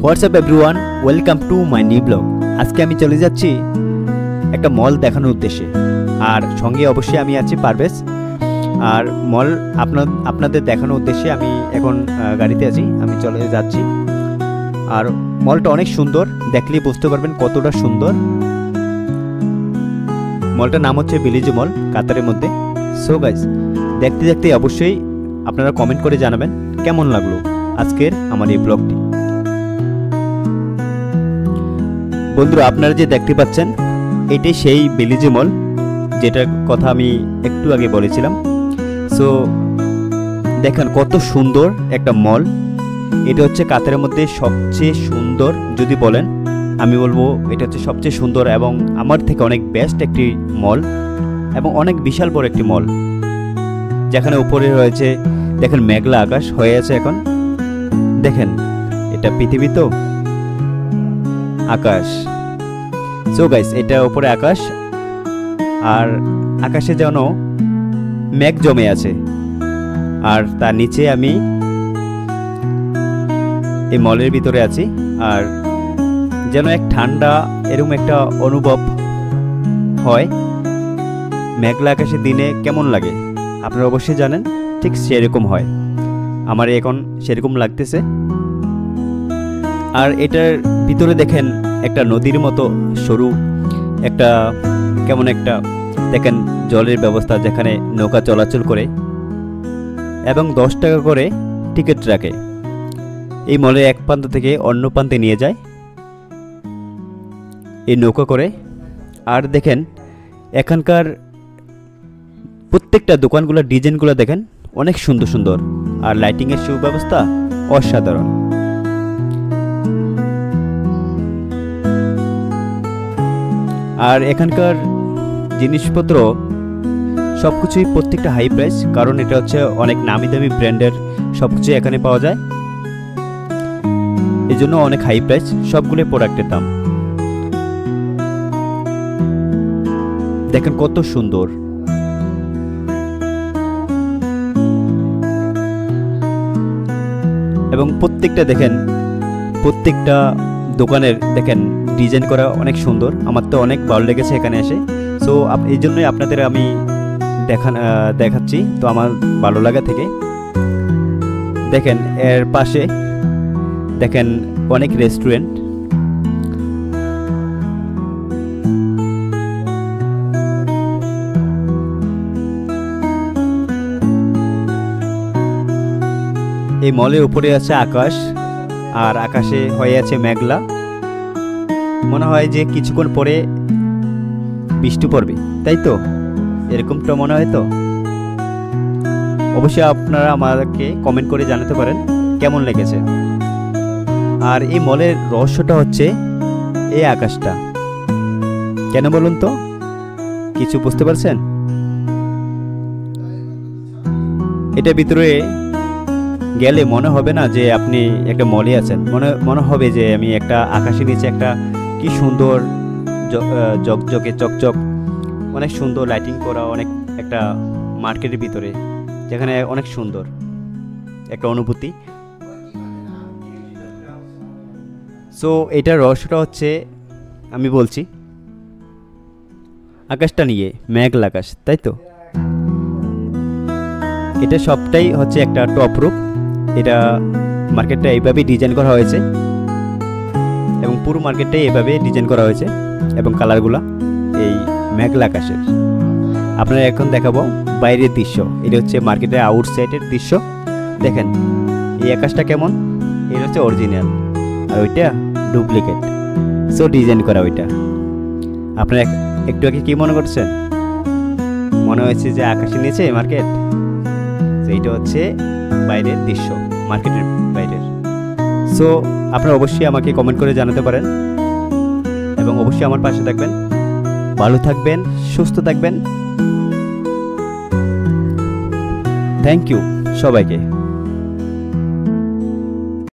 WhatsApp everyone, welcome to my new blog. আজকে আমি চলে যাচ্ছি একটা মল দেখানোর উদ্দেশ্যে, আর সঙ্গে অবশ্যই আমি আছি পারভেজ। আর মল আপনাদের দেখানোর উদ্দেশ্যে আমি এখন গাড়িতে আছি, আমি চলে যাচ্ছি। আর মলটা অনেক সুন্দর, দেখলেই বুঝতে পারবেন কতটা সুন্দর। মলটার নাম হচ্ছে ভিলেজ মল, কাতারের মধ্যে। সো গাইস, দেখতে দেখতে অবশ্যই আপনারা কমেন্ট করে জানাবেন কেমন লাগলো আজকের আমার এই ব্লগটি। বন্ধুরা, আপনারা যে দেখতে পাচ্ছেন এটাই সেই ভিলেজ মল, যেটার কথা আমি একটু আগে বলেছিলাম। সো দেখেন কত সুন্দর একটা মল। এটা হচ্ছে কাতারের মধ্যে সবচেয়ে সুন্দর, যদি বলেন আমি বলবো এটা হচ্ছে সবচেয়ে সুন্দর এবং আমার থেকে অনেক বেস্ট একটি মল, এবং অনেক বিশাল বড় একটি মল, যেখানে উপরে রয়েছে দেখেন মেঘলা আকাশ হয়ে আছে এখন। দেখেন এটা পৃথিবী তো আকাশ। সো গাইস, এটা উপরে আকাশ, আর আকাশে যেন মেঘ জমে আছে, আর তার নিচে আমি এই মলের ভিতরে আছি। আর যেন এক ঠান্ডা এরকম একটা অনুভব হয়। মেঘলা আকাশের দিনে কেমন লাগে আপনারা অবশ্যই জানেন, ঠিক সেরকম হয়। আমার এখন সেরকম লাগতেছে। আর এটার ভিতরে দেখেন একটা নদীর মতো সরু একটা কেমন একটা দেখেন জলের ব্যবস্থা, যেখানে নৌকা চলাচল করে এবং 10 টাকা করে টিকিট রাখে। এই মলের এক প্রান্ত থেকে অন্য প্রান্তে নিয়ে যায় এই নৌকা করে। আর দেখেন এখানকার প্রত্যেকটা দোকানগুলোর ডিজাইনগুলো দেখেন অনেক সুন্দর সুন্দর, আর লাইটিংয়ের সুব্যবস্থা অসাধারণ। আর এখানকার জিনিসপত্র সবকিছুই প্রত্যেকটা হাই প্রাইস, কারণ এটা হচ্ছে অনেক নামি দামি ব্র্যান্ডের সবকিছু এখানে পাওয়া যায়, এই জন্য অনেক হাই প্রাইস সবগুলো প্রোডাক্টের দাম। দেখেন কত সুন্দর। এবং প্রত্যেকটা দেখেন প্রত্যেকটা দোকানের দেখেন ডিজাইন করা অনেক সুন্দর, আমার তো অনেক ভালো লেগেছে এখানে এসে। সো এই জন্যই আপনাদের আমি দেখাচ্ছি, তো আমার ভালো লাগা থেকে। দেখেন এর পাশে দেখেন অনেক রেস্টুরেন্ট, এই মলের উপরে আছে আকাশ, আর আকাশে হয়ে আছে মেঘলা। মনে হয় যে কিছুক্ষণ পরে বৃষ্টি পড়বে, তাই তো? এরকমটা মনে হয় তো। অবশ্যই আপনারা আমাকে কমেন্ট করে জানাতে পারেন কেমন লেগেছে। আর এই মলের রহস্যটা হচ্ছে এই আকাশটা। কেন বলুন তো? কিছু বুঝতে পারছেন? এটা ভিতরে গেলে মনে হবে না যে আপনি একটা মলে আছেন, মনে হবে যে আমি একটা আকাশের নিচে একটা কি সুন্দর জকজকে চকচক অনেক সুন্দর লাইটিং করা অনেক একটা মার্কেটের ভিতরে, যেখানে অনেক সুন্দর একটা অনুভূতি। সো এটার রহস্যটা হচ্ছে আমি বলছি আকাশটা নিয়ে, মেঘলা আকাশ, তাই তো? এটা সবটাই হচ্ছে একটা টপ রূপ। এটা মার্কেটটা এইভাবেই ডিজাইন করা হয়েছে, এবং পুরো মার্কেটটাই এভাবে ডিজাইন করা হয়েছে, এবং কালারগুলা এই মেঘলা আকাশের। আপনারা এখন দেখাবো বাইরের দৃশ্য। এটা হচ্ছে মার্কেটের আউটসাইডের দৃশ্য। দেখেন এই আকাশটা কেমন, এটা হচ্ছে অরিজিনাল, আর ওইটা ডুপ্লিকেট। সো ডিজাইন করা ওইটা। আপনারা একটু আগে কি মনে করছেন? মনে হয়েছে যে আকাশের নিচে মার্কেট। এইটা হচ্ছে বাইরের দৃশ্য, মার্কেটের বাইরের। সো আপনারা অবশ্যই আমাকে কমেন্ট করে জানাতে পারেন, এবং অবশ্যই আমার পাশে থাকবেন। ভালো থাকবেন, সুস্থ থাকবেন। থ্যাংক ইউ সবাইকে।